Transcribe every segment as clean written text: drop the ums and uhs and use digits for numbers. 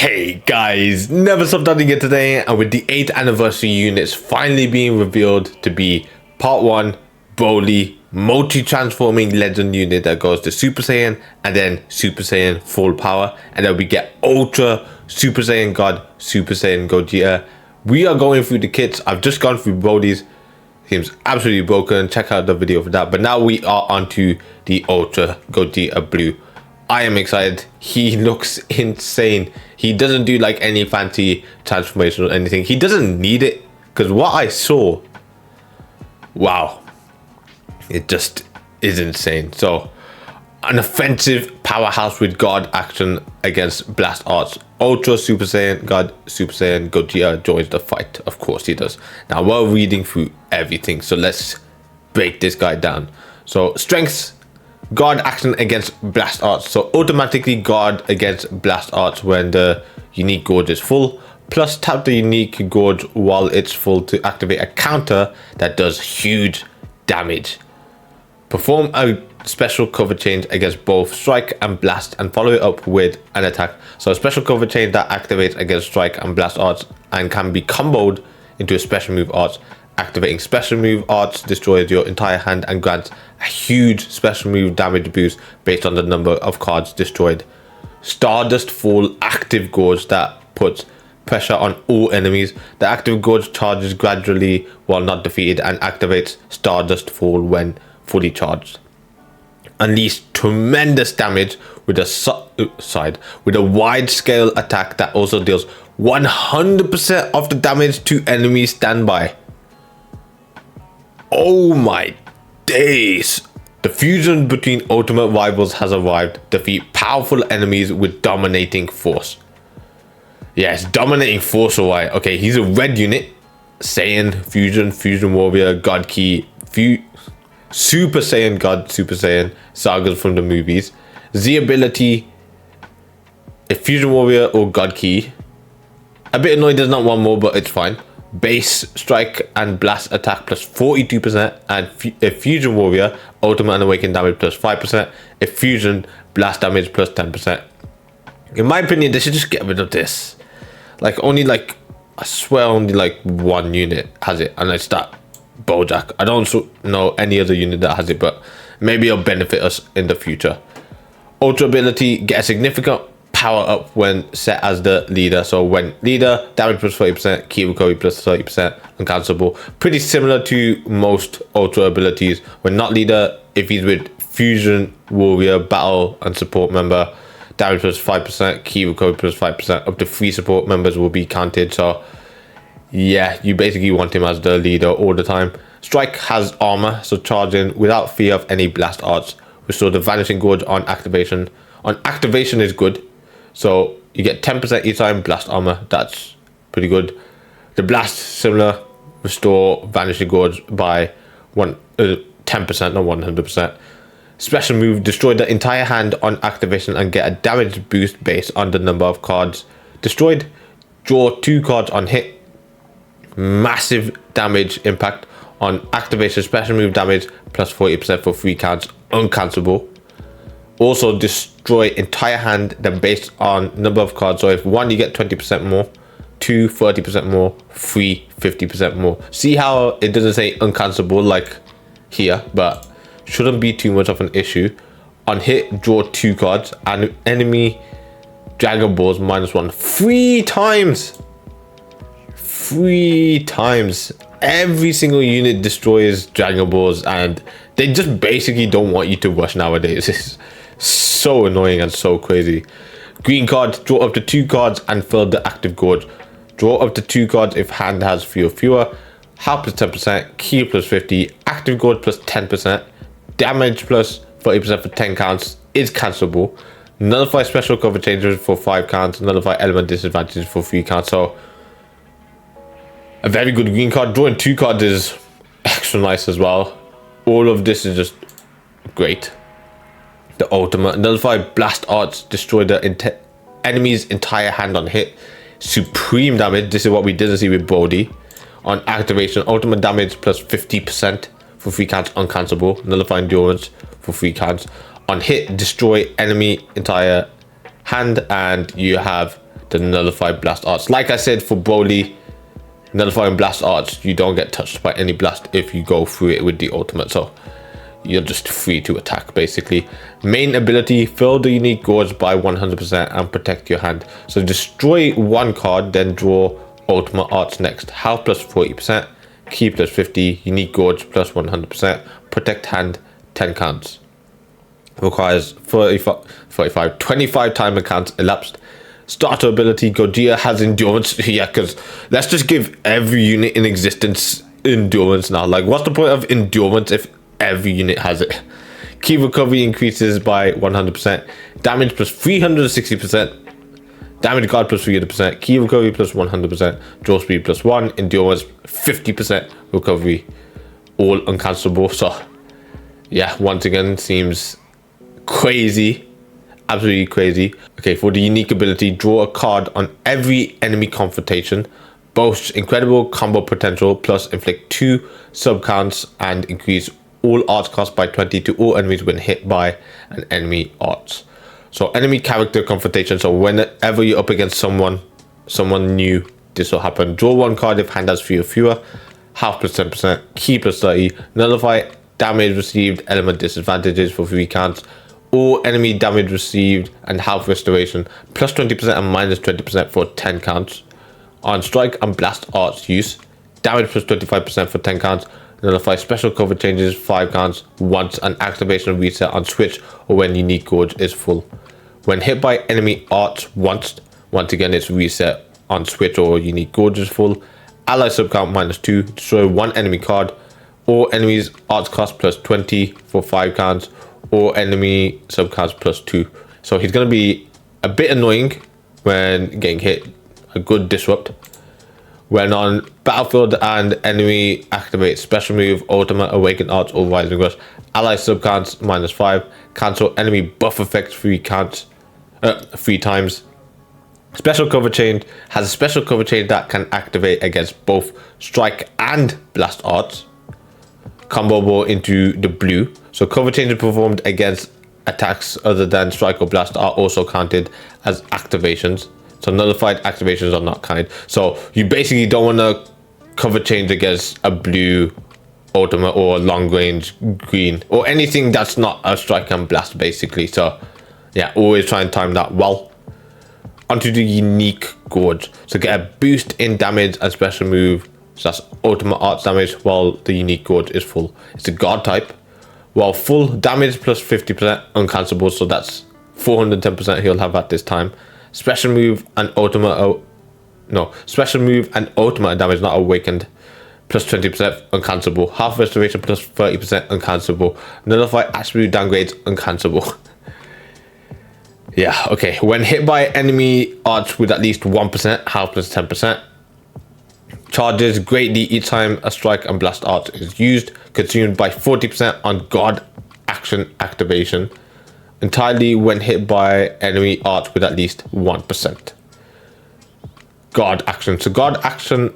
Hey guys, never stop done again today, and with the 8th anniversary units finally being revealed to be part 1 Broly multi-transforming legend unit that goes to Super Saiyan and then Super Saiyan full power, and then we get Ultra Super Saiyan God Super Saiyan Gogeta. We are going through the kits. I've just gone through Broly's. Seems absolutely broken. Check out the video for that. But now we are onto the Ultra Gogeta Blue. I am excited. He looks insane. He doesn't do like any fancy transformation or anything. He doesn't need it, because what I saw, wow, it just is insane. So an offensive powerhouse with God action against Blast Arts. Ultra Super Saiyan God Super Saiyan Gogeta joins the fight. Of course he does. Now we're reading through everything, so let's break this guy down. So strengths: guard action against Blast Arts, so automatically guard against Blast Arts when the unique gorge is full, plus tap the unique gorge while it's full to activate a counter that does huge damage. Perform a special cover change against both strike and blast and follow it up with an attack. So a special cover change that activates against strike and blast arts and can be comboed into a special move arts. Activating special move arts destroys your entire hand and grants a huge special move damage boost based on the number of cards destroyed. Stardust Fall active gorge that puts pressure on all enemies. The active gorge charges gradually while not defeated and activates Stardust Fall when fully charged. Unleash tremendous damage with a wide scale attack that also deals 100% of the damage to enemies standby. Oh my days! The fusion between ultimate rivals has arrived. Defeat powerful enemies with dominating force. Yes, dominating force, alright. Okay, he's a red unit. Saiyan, Fusion Warrior, God Key, Super Saiyan God, Super Saiyan, sagas from the movies. Z ability, a Fusion Warrior or God Key. A bit annoyed there's not one more, but it's fine. Base strike and blast attack plus 42%, and a Fusion Warrior ultimate and awaken damage plus 5%, a fusion blast damage plus 10%. In my opinion, they should just get rid of this. Like I swear only like one unit has it, and it's that Bojack. I don't know any other unit that has it, but maybe it'll benefit us in the future. Ultra ability, get a significant power up when set as the leader. So when leader, damage plus 30%, key recovery plus 30%, uncancelable. Pretty similar to most ultra abilities. When not leader, if he's with Fusion Warrior, battle and support member, damage plus 5%, key recovery plus 5%. Up to 3 support members will be counted. So yeah, you basically want him as the leader all the time. Strike has armor, so charge in without fear of any blast arts. Restore the vanishing gorge on activation. On activation is good, so you get 10% each time blast armor. That's pretty good. The blast similar, restore vanishing gorge by 10%, not 100%. Special move, destroy the entire hand on activation and get a damage boost based on the number of cards destroyed. Draw 2 cards on hit. Massive damage impact on activation. Special move damage plus 40% for 3 counts, uncancelable. Also destroy entire hand then based on number of cards. So if 1 you get 20% more, 2 30% more, 3 50% more. See how it doesn't say uncancelable like here, but shouldn't be too much of an issue. On hit, draw 2 cards and enemy Dragon Balls -1 3 times. 3 times. Every single unit destroys Dragon Balls, and they just basically don't want you to rush nowadays. It's so annoying and so crazy. Green card, draw up to 2 cards and fill the active gorge. Draw up to 2 cards if hand has 3 or fewer. Health plus 10%, key plus 50, active gorge plus 10%, damage plus 30% for 10 counts is cancelable. Nullify special cover changes for 5 counts, nullify element disadvantages for 3 counts. So a very good green card. Drawing 2 cards is extra nice as well. All of this is just great. The ultimate, nullify blast arts, destroy the enemy's entire hand on hit. Supreme damage, this is what we didn't see with Brody. On activation, ultimate damage plus 50% for 3 counts, uncancelable. Nullify endurance for 3 counts. On hit, destroy enemy entire hand, and you have the nullified blast arts. Like I said, for Broly, nullifying blast arts, you don't get touched by any blast if you go through it with the ultimate, so you're just free to attack basically. Main ability, fill the unique gorge by 100% and protect your hand. So destroy one card, then draw ultimate arts next. Health plus 40%, key plus 50, unique gorge plus 100%, protect hand 10 counts. Requires 25 timer counts elapsed. Starter ability, Gogeta has endurance. Yeah, because let's just give every unit in existence endurance now. Like, what's the point of endurance if every unit has it? Key recovery increases by 100%, damage plus 360%, damage guard plus 300%, key recovery plus 100%, draw speed plus 1, endurance 50% recovery, all uncancelable. So yeah, once again, seems crazy, absolutely crazy. Okay, for the unique ability, draw a card on every enemy confrontation, boasts incredible combo potential, plus inflict 2 sub counts and increase all arts cost by 20 to all enemies when hit by an enemy arts. So enemy character confrontation, so whenever you're up against someone new, this will happen. Draw one card if hand has 3 or fewer, half plus 10%, key plus 30, nullify damage received, element disadvantages for 3 counts, all enemy damage received and health restoration, plus 20% and minus 20% for 10 counts. On strike and blast arts use, damage plus 25% for 10 counts, nullify special cover changes 5 counts once, an activation reset on switch or when unique gorge is full. When hit by enemy arts once again it's reset on switch or unique gorge is full. Ally subcount minus 2, destroy one enemy card, all enemies arts cost plus 20 for 5 counts, or enemy subcounts plus 2. So he's going to be a bit annoying when getting hit, a good disrupt. When on battlefield and enemy activate special move, ultimate, awaken arts or rising rush, ally subcounts minus 5, cancel enemy buff effects 3 times. Special cover change has a special cover change that can activate against both strike and blast arts. Comboable into the blue. So cover changes performed against attacks other than strike or blast are also counted as activations. So nullified activations are not counted. So you basically don't want to cover change against a blue ultimate or long range green or anything that's not a strike and blast basically. So yeah, always try and time that well. Onto the unique gorge. So get a boost in damage and special move. So that's ultimate arts damage while the unique gorge is full. It's a guard type. While full damage plus 50% uncancelable, so that's 410% he'll have at this time. Special move and ultimate, special move and ultimate damage not awakened plus 20% uncancelable. Half restoration plus 30% uncancelable. Nullify attribute downgrades uncancelable. Yeah, okay. When hit by enemy arts with at least 1%, half plus 10%. Charges greatly each time a strike and blast art is used, consumed by 40% on guard action activation, entirely when hit by enemy art with at least 1%. Guard action. So guard action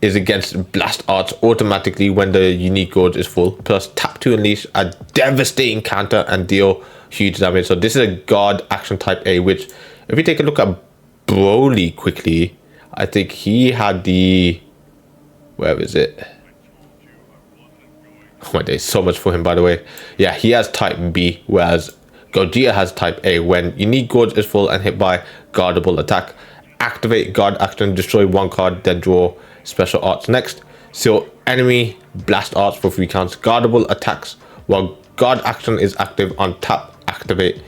is against blast arts automatically when the unique gorge is full, plus tap to unleash a devastating counter and deal huge damage. So this is a guard action type A, which if we take a look at Broly quickly, I think he had the, where is it? Oh my days, so much for him, by the way. Yeah, he has type B, whereas Gogeta has type A. When unique gorge is full and hit by guardable attack, activate guard action, destroy one card, then draw special arts next. So enemy blast arts for 3 counts, guardable attacks while guard action is active on tap, activate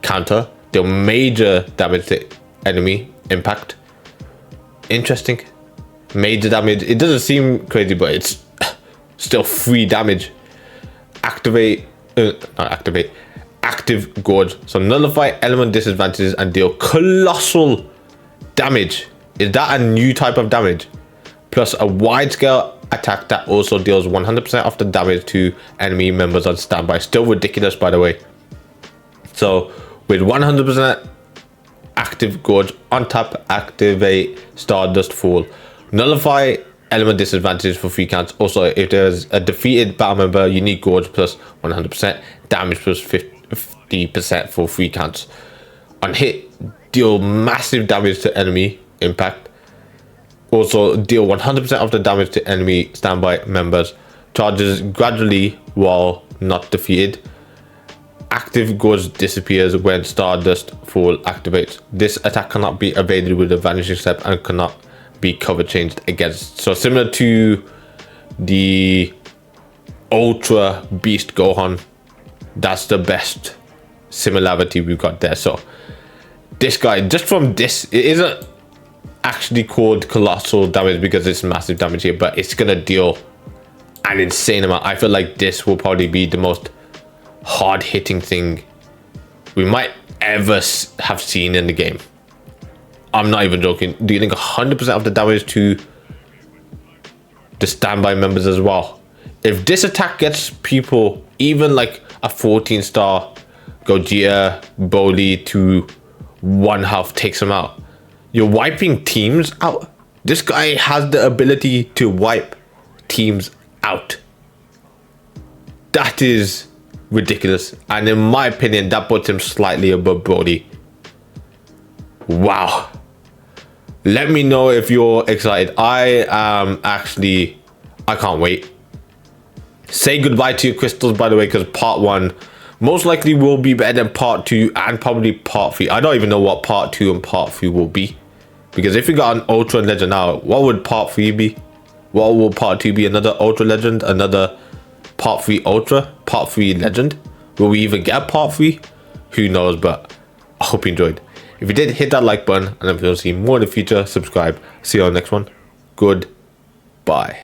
counter, deal major damage to enemy impact. Interesting. Major damage. It doesn't seem crazy, but it's still 3 damage. Activate, not activate, active gorge. So nullify element disadvantages and deal colossal damage. Is that a new type of damage? Plus a wide scale attack that also deals 100% of the damage to enemy members on standby. Still ridiculous, by the way. So with 100% active gorge on tap, activate Stardust Fall. Nullify element disadvantages for 3 counts. Also, if there's a defeated battle member, unique gorge plus 100%, damage plus 50% for 3 counts. On hit, deal massive damage to enemy impact. Also deal 100% of the damage to enemy standby members. Charges gradually while not defeated. Active Gorge disappears when Stardust Fall activates. This attack cannot be evaded with a Vanishing Step and cannot be cover changed against. So similar to the Ultra Beast Gohan, that's the best similarity we've got there. So this guy, just from this, it isn't actually called colossal damage because it's massive damage here, but it's gonna deal an insane amount. I feel like this will probably be the most hard-hitting thing we might ever have seen in the game. I'm not even joking. Dealing 100% of the damage to the standby members as well. If this attack gets people, even like a 14-star Gogeta Broly to 1 health, takes them out, you're wiping teams out. This guy has the ability to wipe teams out. That is ridiculous, and in my opinion that puts him slightly above Broly. Wow, let me know if you're excited. I can't wait. Say goodbye to your crystals, by the way, because part 1 most likely will be better than part 2 and probably part 3. I don't even know what part 2 and part 3 will be, because if we got an Ultra Legend now, what would part 3 be? What will part 2 be? Another Ultra Legend? Another part 3 Ultra? Part 3 Legend? Will we even get part 3? Who knows, but I hope you enjoyed. If you did, hit that like button, and if you want to see more in the future, subscribe. See you on the next one. Goodbye.